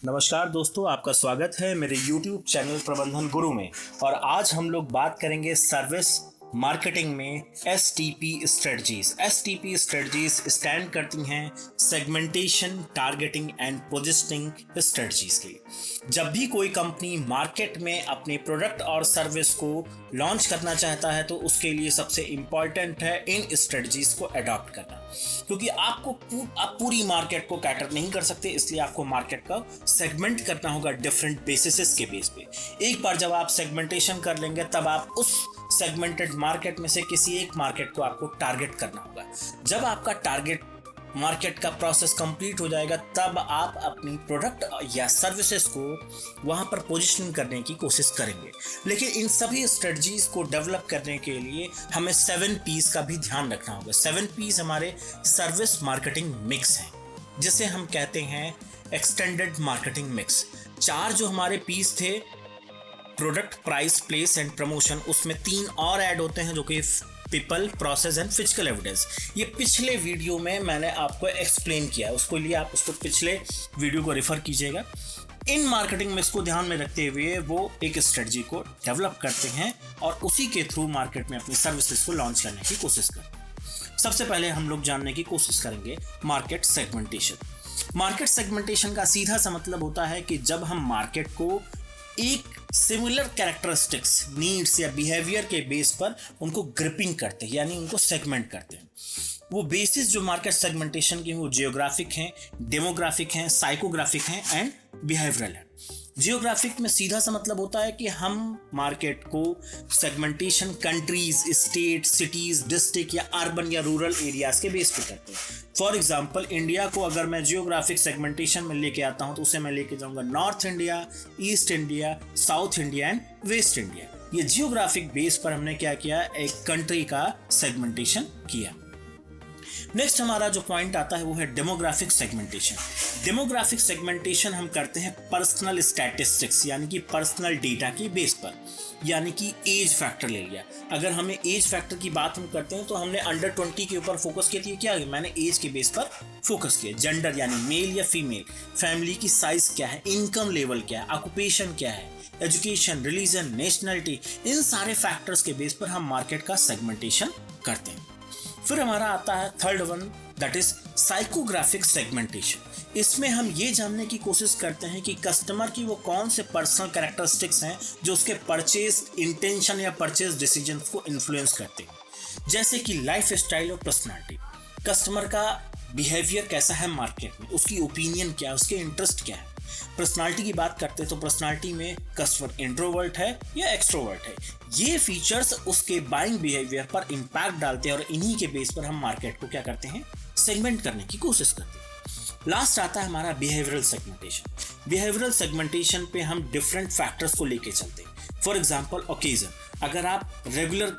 नमस्कार दोस्तों, आपका स्वागत है मेरे YouTube चैनल प्रबंधन गुरु में। और आज हम लोग बात करेंगे सर्विस मार्केटिंग में STP strategies. STP strategies stand करती हैं segmentation, targeting and positioning strategies के लिए। जब भी कोई कंपनी मार्केट में अपने प्रोडक्ट और सर्विस को लॉन्च करना चाहता है तो उसके लिए सबसे इम्पॉर्टेंट है इन स्ट्रेटजीज को अडॉप्ट करना, क्योंकि आप पूरी मार्केट को कैटर नहीं कर सकते, इसलिए आपको मार्केट का सेगमेंट करना होगा डिफरेंट बेसिस के बेस पे। एक बार जब आप सेगमेंटेशन कर लेंगे तब आप उस सेगमेंटेड मार्केट में से किसी एक मार्केट को आपको टारगेट करना होगा। जब आपका टारगेट मार्केट का प्रोसेस कंप्लीट हो जाएगा तब आप अपनी प्रोडक्ट या सर्विसेज को वहां पर पोजीशनिंग करने की कोशिश करेंगे। लेकिन इन सभी स्ट्रेटजीज को डेवलप करने के लिए हमें 7 P's का भी ध्यान रखना होगा। 7 P's हमारे सर्विस मार्केटिंग मिक्स हैं, जिसे हम कहते हैं एक्सटेंडेड मार्केटिंग मिक्स। 4 जो हमारे P's थे, product, price, place and promotion, उसमें 3 और ऐड होते हैं जो कि people, process and physical evidence. ये पिछले वीडियो में मैंने आपको एक्सप्लेन किया है, उसको लिए आप उसको पिछले वीडियो को रेफर कीजिएगा। इन मार्केटिंग मिक्स को ध्यान में रखते हुए वो एक स्ट्रेटजी को डेवलप करते हैं और उसी के थ्रू मार्केट में अपनी सर्विसेज को लॉन्च करने की कोशिश करते हैं। सबसे पहले हम लोग जानने की कोशिश करेंगे मार्केट सेगमेंटेशन। मार्केट सेगमेंटेशन का सीधा सा मतलब होता है कि जब हम मार्केट को एक सिमिलर कैरेक्टरिस्टिक्स, नीड्स या बिहेवियर के बेस पर उनको ग्रिपिंग करते हैं, यानी उनको सेगमेंट करते हैं। वो बेसिस जो मार्केट सेगमेंटेशन की वो जियोग्राफिक हैं, डेमोग्राफिक हैं, साइकोग्राफिक हैं एंड बिहेवियरल हैं। जियोग्राफिक में सीधा सा मतलब होता है कि हम मार्केट को segmentation countries, state, cities, district या अर्बन या रूरल एरियाज के बेस पे करते हैं। फॉर एग्जाम्पल, इंडिया को अगर मैं जियोग्राफिक सेगमेंटेशन में लेके आता हूं तो उसे मैं लेके जाऊंगा north India, east India, south India and waste India. ये जियोग्राफिक बेस पर हमने क्या किया, एक कंट्री का सेगमेंटेशन किया। नेक्स्ट हमारा जो पॉइंट आता है वो है डेमोग्राफिक सेगमेंटेशन। डेमोग्राफिक सेगमेंटेशन हम करते हैं पर्सनल स्टैटिस्टिक्स, यानी कि पर्सनल डेटा की बेस पर, यानी कि एज फैक्टर ले लिया। अगर हमें एज फैक्टर की बात हम करते हैं तो हमने अंडर 20 के ऊपर फोकस किया था। क्या मैंने एज के बेस पर फोकस किया। जेंडर यानी मेल या फीमेल, फैमिली की साइज क्या है, इनकम लेवल क्या है, ऑक्यूपेशन क्या है, एजुकेशन, रिलीजन, नेशनलिटी, इन सारे फैक्टर्स के बेस पर हम मार्केट का सेगमेंटेशन करते हैं। फिर हमारा आता है third one, that is psychographic segmentation. इसमें हम ये जानने की कोशिश करते हैं कि कस्टमर की वो कौन से पर्सनल कैरेक्टरिस्टिक्स हैं जो उसके परचेज इंटेंशन या परचेज डिसीजंस को इन्फ्लुएंस करते हैं। जैसे कि लाइफ स्टाइल और पर्सनालिटी, कस्टमर का बिहेवियर कैसा है मार्केट में, उसकी ओपिनियन क्या है, उसके इंटरेस्ट क्या है। पर्सनालिटी की बात करते हैं तो पर्सनालिटी में कस्टमर इंट्रोवर्ट है या एक्सट्रोवर्ट है। ये फीचर्स उसके बाइंग बिहेवियर पर इंपैक्ट डालते हैं और इन्हीं के बेस पर हम मार्केट को क्या करते हैं, सेगमेंट करने की कोशिश करते हैं। लास्ट आता है हमारा बिहेवियरल सेगमेंटेशन। बिहेवियरल सेगमेंटेशन पे हम डिफरेंट फैक्टर्स को लेके चलते हैं। फॉर एग्जांपल ओकेजन, अगर आप रेगुलर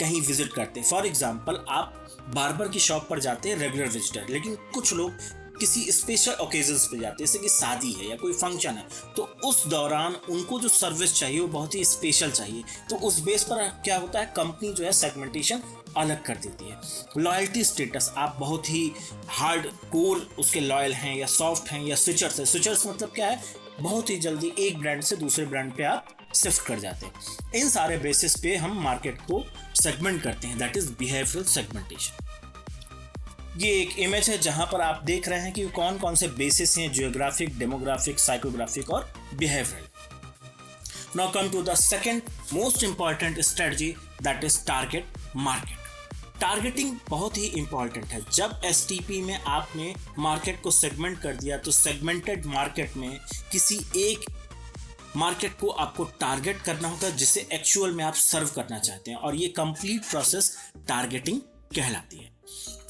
कहीं विजिट करते हैं, फॉर एग्जांपल आप बार्बर की शॉप पर जाते हैं रेगुलर विजिटर, लेकिन कुछ लोग किसी स्पेशल ओकेजन्स पे जाते हैं, जैसे कि शादी है या कोई फंक्शन है, तो उस दौरान उनको जो सर्विस चाहिए वो बहुत ही स्पेशल चाहिए। तो उस बेस पर क्या होता है, कंपनी जो है सेगमेंटेशन अलग कर देती है। लॉयल्टी स्टेटस, आप बहुत ही हार्ड कोर उसके लॉयल हैं या सॉफ्ट हैं या स्विचर्स है। स्विचर्स मतलब क्या है, बहुत ही जल्दी एक ब्रांड से दूसरे ब्रांड पे आप शिफ्ट कर जाते हैं। इन सारे बेसिस पे हम मार्केट को सेगमेंट करते हैं, दैट इज बिहेवियरल सेगमेंटेशन। ये एक इमेज है जहां पर आप देख रहे हैं कि कौन कौन से बेसिस हैं, जियोग्राफिक, डेमोग्राफिक, साइकोग्राफिक और behavioural. Now come to the second most important strategy, that is target market. Targeting बहुत ही इंपॉर्टेंट है। जब STP में आपने मार्केट को सेगमेंट कर दिया तो सेगमेंटेड मार्केट में किसी एक मार्केट को आपको टारगेट करना होगा जिसे एक्चुअल में आप सर्व करना चाहते हैं, और ये कंप्लीट प्रोसेस टारगेटिंग कहलाती है।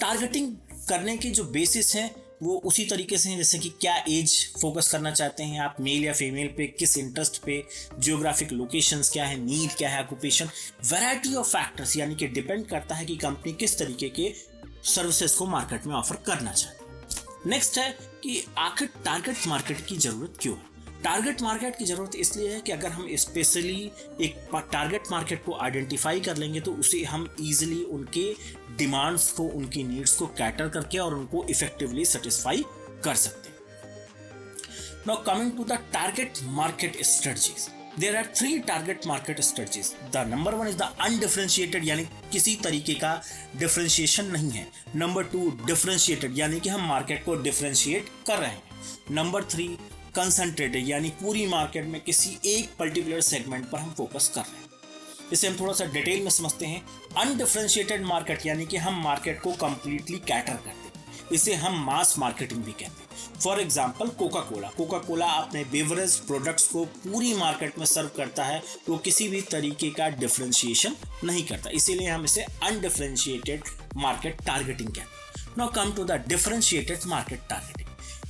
टारगेटिंग करने के जो बेसिस हैं वो उसी तरीके से हैं, जैसे कि क्या एज फोकस करना चाहते हैं आप, मेल या फीमेल पे, किस इंटरेस्ट पे, जियोग्राफिक लोकेशंस क्या है, नीड क्या है, ऑक्यूपेशन, वैरायटी ऑफ फैक्टर्स, यानी कि डिपेंड करता है कि कंपनी किस तरीके के सर्विसेज को मार्केट में ऑफर करना चाहती है। नेक्स्ट है कि आखिर टारगेट मार्केट की जरूरत क्यों है। टारगेट मार्केट की ज़रूरत इसलिए है कि अगर हम स्पेशली एक टारगेट मार्केट को आइडेंटिफाई कर लेंगे तो उसे हम ईजिली उनके डिमांड्स को, उनकी नीड्स को कैटर करके और उनको इफेक्टिवली सेटिस्फाई कर सकते हैं। Now coming to the target market strategies. There are 3 target market strategies. The number 1 is the undifferentiated, यानी किसी तरीके का डिफरेंशिएशन नहीं है. नंबर 2 डिफरेंशिएटेड, यानी कि हम मार्केट को डिफरेंशिएट कर रहे हैं. नंबर 3 कंसंट्रेटेड, यानी पूरी मार्केट में किसी एक पर्टिकुलर सेगमेंट पर हम फोकस कर रहे हैं. इसे हम थोड़ा सा डिटेल में समझते हैं. अनडिफरेंशिएटेड मार्केट यानी कि हम मार्केट को कंप्लीटली कैटर करते हैं. इसे हम मास मार्केटिंग भी कहते हैं. फॉर एग्जाम्पल कोका कोला अपने बेवरेज प्रोडक्ट्स को पूरी मार्केट में सर्व करता है. वो किसी भी तरीके का डिफरेंशिएशन नहीं करता, इसीलिए हम इसे अनडिफरेंशिएटेड मार्केट टारगेटिंग कहते हैं. Now come to the differentiated market targeting.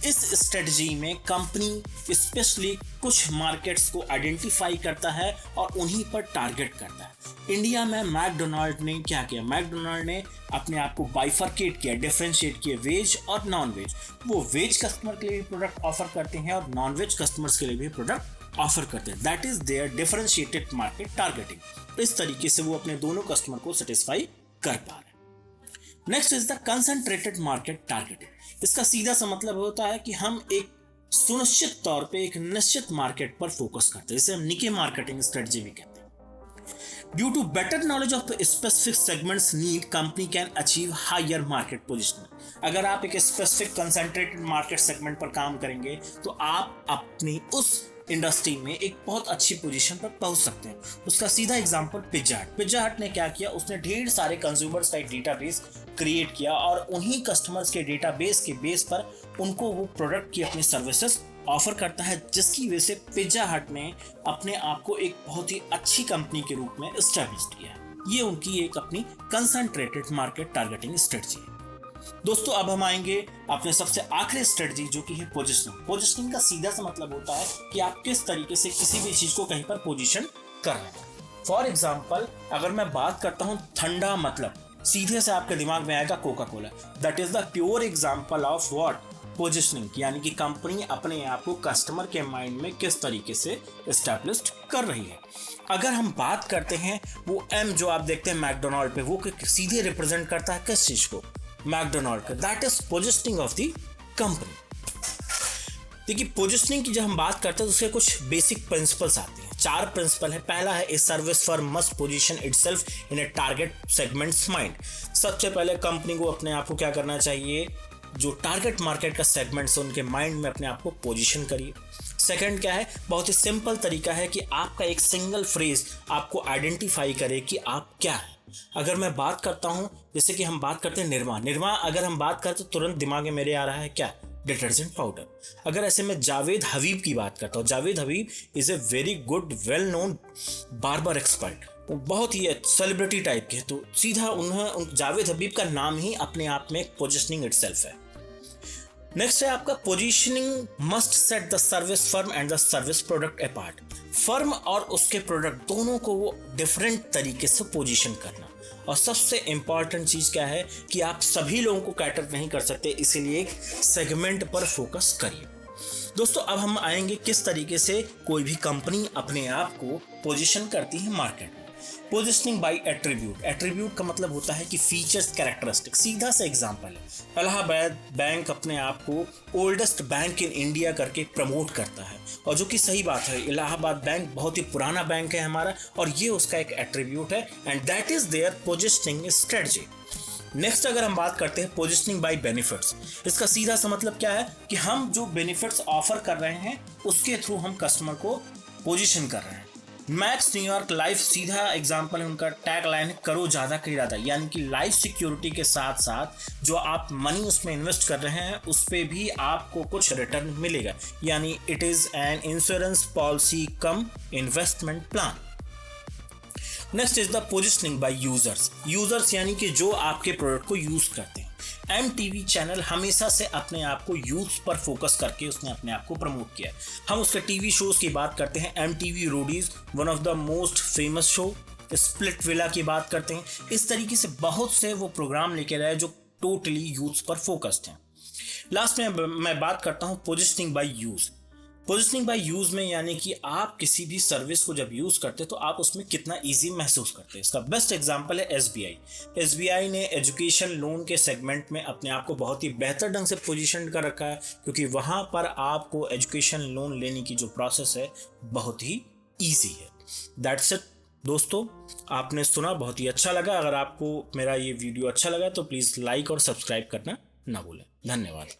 इस स्ट्रेटजी में कंपनी स्पेशली कुछ मार्केट्स को आइडेंटिफाई करता है और उन्हीं पर टारगेट करता है. इंडिया में मैकडोनाल्ड ने क्या किया? मैकडोनाल्ड ने अपने आप को बाइफरकेट किया, डिफरेंशिएट किया वेज और नॉन वेज. वो वेज कस्टमर के लिए भी प्रोडक्ट ऑफर करते हैं और नॉन वेज कस्टमर्स के लिए भी प्रोडक्ट ऑफर करते हैं. That is their differentiated market targeting. इस तरीके से वो अपने दोनों कस्टमर को सेटिस्फाई कर पा रहे हैं. Next is the concentrated market targeting. इसका सीधा सा मतलब होता है कि हम एक सुनिश्चित तौर पे एक निश्चित मार्केट पर फोकस करते हैं. इसे हम निके मार्केटिंग स्ट्रेटजी भी कहते हैं. Due to better knowledge of specific segments need, company can achieve higher market positioning. अगर आप एक स्पेसिफिक कंसंट्रेटेड मार्केट सेगमेंट पर काम करेंगे तो आप अपनी उस इंडस्ट्री में एक बहुत अच्छी पोजीशन पर पहुंच सकते हैं. उसका सीधा एग्जांपल पिज्जा हट ने क्या किया? उसने ढेर सारे कंज्यूमर्स का एक डेटाबेस क्रिएट किया और उन्हीं कस्टमर्स के डेटाबेस के बेस पर उनको वो प्रोडक्ट की अपनी सर्विसेज ऑफर करता है, जिसकी वजह से पिज्जा हट ने अपने आप को एक बहुत ही अच्छी कंपनी के रूप में एस्टैब्लिश किया है. ये उनकी एक अपनी कंसंट्रेटेड मार्केट टारगेटिंग स्ट्रेटजी है. दोस्तों अब हम आएंगे अपने सबसे आखिरी स्ट्रेटजी जो कि है पोजिशनिंग. पोजिशनिंग का सीधा सा मतलब होता है कि आप किस तरीके से किसी भी चीज को कहीं पर पोजीशन कर रहे हैं. फॉर एग्जांपल अगर मैं बात करता हूं ठंडा, मतलब सीधे से आपके दिमाग में आएगा Coca Cola. That is the pure example of what? Positioning. यानी कि कंपनी अपने आप को कस्टमर के माइंड में किस तरीके से एस्टैब्लिश कर रही है. अगर हम बात करते हैं वो एम जो आप देखते हैं मैकडोनाल्ड पे, वो सीधे रिप्रेजेंट करता है किस चीज को? मैकडोनाल्ड का. That is positioning of the company. देखिए पोजिशनिंग की जब हम बात करते हैं तो उसके कुछ बेसिक प्रिंसिपल्स आते हैं. 4 प्रिंसिपल है. पहला है a service firm must position itself in A target segments mind. सबसे पहले कंपनी को अपने आप को क्या करना चाहिए? जो टारगेट मार्केट का सेगमेंट्स है उनके माइंड में अपने आप को पोजीशन करिए. सेकंड क्या है? बहुत ही सिंपल तरीका है कि आपका एक सिंगल फ्रेज आपको आइडेंटिफाई करे कि आप क्या है. अगर मैं बात करता हूं, जैसे कि हम बात करते हैं निरमा अगर हम बात करते तो तुरंत दिमाग में मेरे आ रहा है क्या? Detergent powder. अगर ऐसे में जावेद हबीब की बात करता हूँ, Javed Habib is a very good well known barber expert. वो बहुत ही सेलिब्रिटी टाइप के, तो सीधा उन्हें जावेद हबीब का नाम ही अपने आप में पोजिशनिंग इटसेल्फ है. नेक्स्ट है आपका positioning must set the service firm and the service product apart. Firm और उसके प्रोडक्ट दोनों को वो डिफरेंट तरीके से पोजीशन करना. और सबसे इंपॉर्टेंट चीज क्या है कि आप सभी लोगों को कैटर नहीं कर सकते, इसीलिए एक सेगमेंट पर फोकस करिए. दोस्तों अब हम आएंगे किस तरीके से कोई भी कंपनी अपने आप को पोजीशन करती है मार्केट में. Positioning bye attribute. एट्रीब्यूट का मतलब होता है कि फीचर्स, कैरेक्टरिस्टिक. सीधा सा एग्जांपल है, इलाहाबाद बैंक अपने आप को ओल्डेस्ट बैंक इन इंडिया करके प्रमोट करता है, और जो कि सही बात है. इलाहाबाद बैंक बहुत ही पुराना बैंक है हमारा, और ये उसका एक एट्रीब्यूट है, and that is their positioning strategy. Next अगर हम बात करते हैं पोजिशनिंग बाय बेनिफिट्स. इसका सीधा सा मतलब क्या है कि हम जो बेनिफिट्स ऑफर कर रहे हैं उसके थ्रू हम कस्टमर को पोजिशन कर रहे हैं. मैक्स न्यूयॉर्क लाइफ सीधा एग्जांपल है, उनका टैग लाइन है करो ज़्यादा कहीं ज़्यादा. यानी कि लाइफ सिक्योरिटी के साथ साथ जो आप मनी उसमें इन्वेस्ट कर रहे हैं उस पर भी आपको कुछ रिटर्न मिलेगा. यानी it is an insurance policy cum investment plan. Next is the positioning by users यानी कि जो आपके प्रोडक्ट को यूज़ करते हैं. MTV चैनल हमेशा से अपने आप को यूथ पर फोकस करके उसने अपने आप को प्रमोट किया. हम उसके टीवी शोज की बात करते हैं. MTV Roadies one of the most famous show. Split villa की बात करते हैं. इस तरीके से बहुत से वो प्रोग्राम लेके रहे जो टोटली यूथ पर फोकस्ड हैं. लास्ट में मैं बात करता हूँ positioning by use. Positioning by use में यानी कि आप किसी भी सर्विस को जब यूज करते हैं तो आप उसमें कितना इजी महसूस करते हैं। इसका बेस्ट एग्जांपल है एसबीआई। एसबीआई ने एजुकेशन लोन के सेगमेंट में अपने आप को बहुत ही बेहतर ढंग से पोजीशन कर रखा है, क्योंकि वहां पर आपको एजुकेशन लोन लेने की जो प्रोसेस है बहुत ही ईजी है। दैट्स इट दोस्तों, आपने सुना, बहुत ही अच्छा लगा। अगर आपको मेरा ये वीडियो अच्छा लगा तो प्लीज़ लाइक और सब्सक्राइब करना ना भूलें। धन्यवाद।